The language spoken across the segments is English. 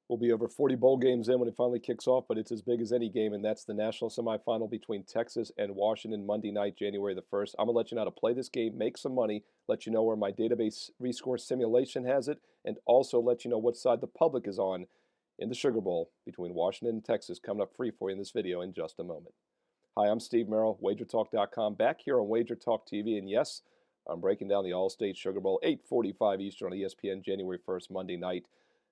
We'll be over 40 bowl games in when it finally kicks off, but it's as big as any game, and that's the national semifinal between Texas and Washington Monday night, January the 1st. I'm going to let you know how to play this game, make some money, let you know where my database rescore simulation has it, and also let you know what side the public is on in the Sugar Bowl between Washington and Texas, coming up free for you in this video in just a moment. Hi, I'm Steve Merrill, WagerTalk.com, back here on Wager Talk TV, and yes, I'm breaking down the All-State Sugar Bowl, 8:45 Eastern on ESPN, January 1st, Monday night.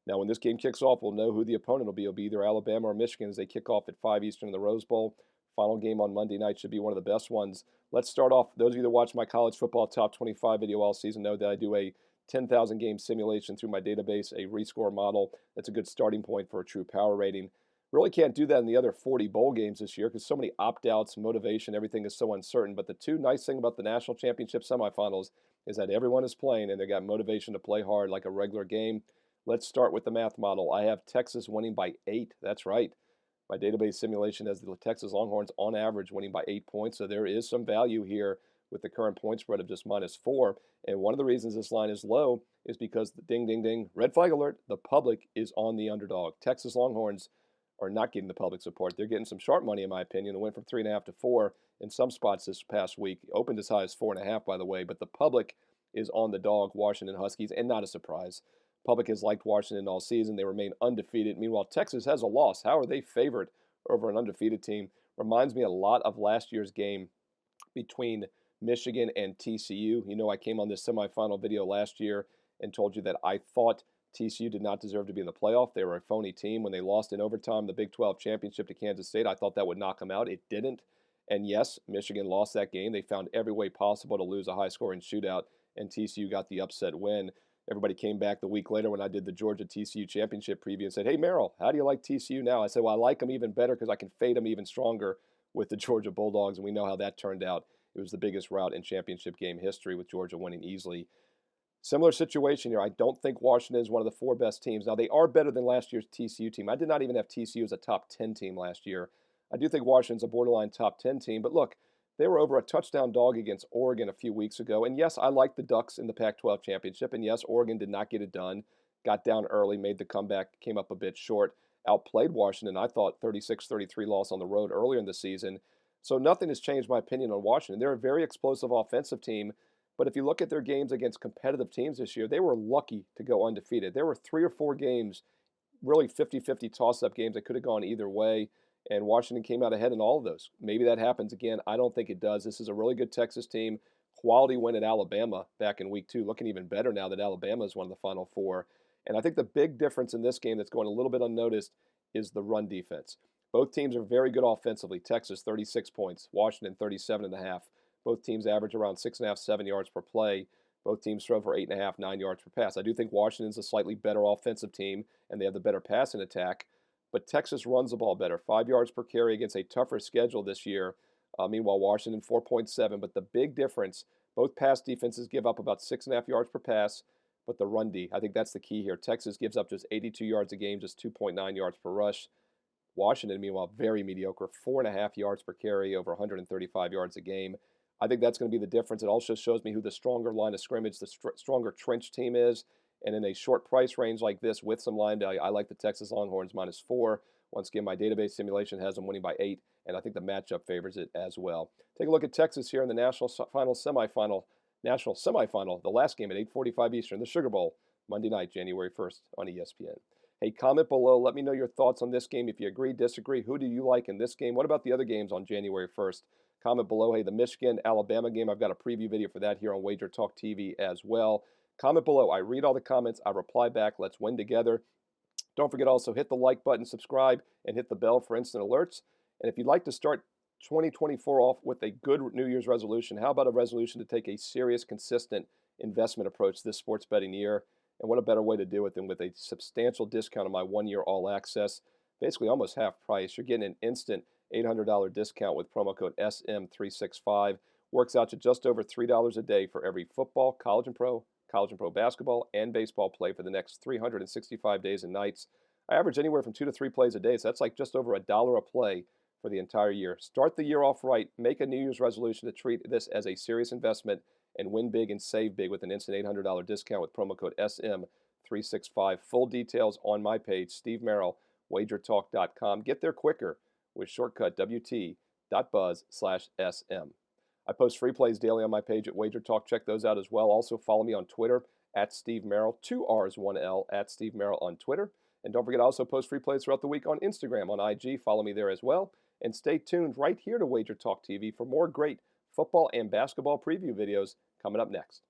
Now, when this game kicks off, we'll know who the opponent will be. It'll be either Alabama or Michigan as they kick off at 5 Eastern in the Rose Bowl. Final game on Monday night should be one of the best ones. Let's start off. Those of you that watch my college football top 25 video all season know that I do a 10,000 game simulation through my database, a rescore model. That's a good starting point for a true power rating. Really can't do that in the other 40 bowl games this year because so many opt-outs, motivation, everything is so uncertain. But the two nice things about the national championship semifinals is that everyone is playing and they got motivation to play hard like a regular game. Let's start with the math model. I have Texas winning by 8. That's right. My database simulation has the Texas Longhorns on average winning by 8 points. So there is some value here with the current point spread of just -4. And one of the reasons this line is low is because the ding, ding, ding, red flag alert, the public is on the underdog. Texas Longhorns are not getting the public support. They're getting some sharp money, in my opinion. It went from 3.5 to 4 in some spots this past week. Opened as high as 4.5, by the way. But the public is on the dog, Washington Huskies, and not a surprise. Public has liked Washington all season. They remain undefeated. Meanwhile, Texas has a loss. How are they favored over an undefeated team? Reminds me a lot of last year's game between Michigan and TCU. You know, I came on this semifinal video last year and told you that I thought TCU did not deserve to be in the playoff. They were a phony team. When they lost in overtime the Big 12 championship to Kansas State, I thought that would knock them out. It didn't. And yes, Michigan lost that game. They found every way possible to lose a high-scoring shootout, and TCU got the upset win. Everybody came back the week later when I did the Georgia TCU championship preview and said, "Hey, Merrill, how do you like TCU now?" I said, "Well, I like them even better because I can fade them even stronger with the Georgia Bulldogs," and we know how that turned out. It was the biggest rout in championship game history with Georgia winning easily. Similar situation here. I don't think Washington is one of the 4 best teams. Now, they are better than last year's TCU team. I did not even have TCU as a top 10 team last year. I do think Washington's a borderline top 10 team, but look, they were over a touchdown dog against Oregon a few weeks ago. And yes, I like the Ducks in the Pac-12 championship. And yes, Oregon did not get it done. Got down early, made the comeback, came up a bit short. Outplayed Washington. I thought 36-33 loss on the road earlier in the season. So nothing has changed my opinion on Washington. They're a very explosive offensive team. But if you look at their games against competitive teams this year, they were lucky to go undefeated. There were 3 or 4 games, really 50-50 toss-up games that could have gone either way. And Washington came out ahead in all of those. Maybe that happens again. I don't think it does. This is a really good Texas team. Quality win at Alabama back in week 2, looking even better now that Alabama is one of the Final Four. And I think the big difference in this game that's going a little bit unnoticed is the run defense. Both teams are very good offensively. Texas, 36 points. Washington, 37.5. Both teams average around 6.5, 7 yards per play. Both teams throw for 8.5, 9 yards per pass. I do think Washington's a slightly better offensive team, and they have the better passing attack. But Texas runs the ball better, 5 yards per carry against a tougher schedule this year. Meanwhile, Washington, 4.7. But the big difference, both pass defenses give up about 6.5 yards per pass, but the run D, I think that's the key here. Texas gives up just 82 yards a game, just 2.9 yards per rush. Washington, meanwhile, very mediocre, 4.5 yards per carry, over 135 yards a game. I think that's going to be the difference. It also shows me who the stronger line of scrimmage, the stronger trench team is. And in a short price range like this with some line value, I like the Texas Longhorns -4. Once again, my database simulation has them winning by 8, and I think the matchup favors it as well. Take a look at Texas here in the national semifinal, the last game at 8:45 Eastern, the Sugar Bowl, Monday night, January 1st on ESPN. Hey, comment below. Let me know your thoughts on this game. If you agree, disagree, who do you like in this game? What about the other games on January 1st? Comment below. Hey, the Michigan-Alabama game, I've got a preview video for that here on Wager Talk TV as well. Comment below. I read all the comments. I reply back. Let's win together. Don't forget also hit the like button, subscribe, and hit the bell for instant alerts. And if you'd like to start 2024 off with a good New Year's resolution, how about a resolution to take a serious, consistent investment approach this sports betting year? And what a better way to do it than with a substantial discount on my 1-year all access, basically almost half price. You're getting an instant $800 discount with promo code SM365. Works out to just over $3 a day for every football, college and pro basketball, and baseball play for the next 365 days and nights. I average anywhere from 2 to 3 plays a day, so that's like just over $1 a play for the entire year. Start the year off right. Make a New Year's resolution to treat this as a serious investment and win big and save big with an instant $800 discount with promo code SM365. 365. Full details on my page, Steve Merrill, wagertalk.com. Get there quicker with shortcut wt.buzz/sm. I post free plays daily on my page at Wager Talk. Check those out as well. Also, follow me on Twitter at Steve Merrill, 2 R's, 1 L, at Steve Merrill on Twitter. And don't forget, I also post free plays throughout the week on Instagram, on IG. Follow me there as well. And stay tuned right here to Wager Talk TV for more great football and basketball preview videos coming up next.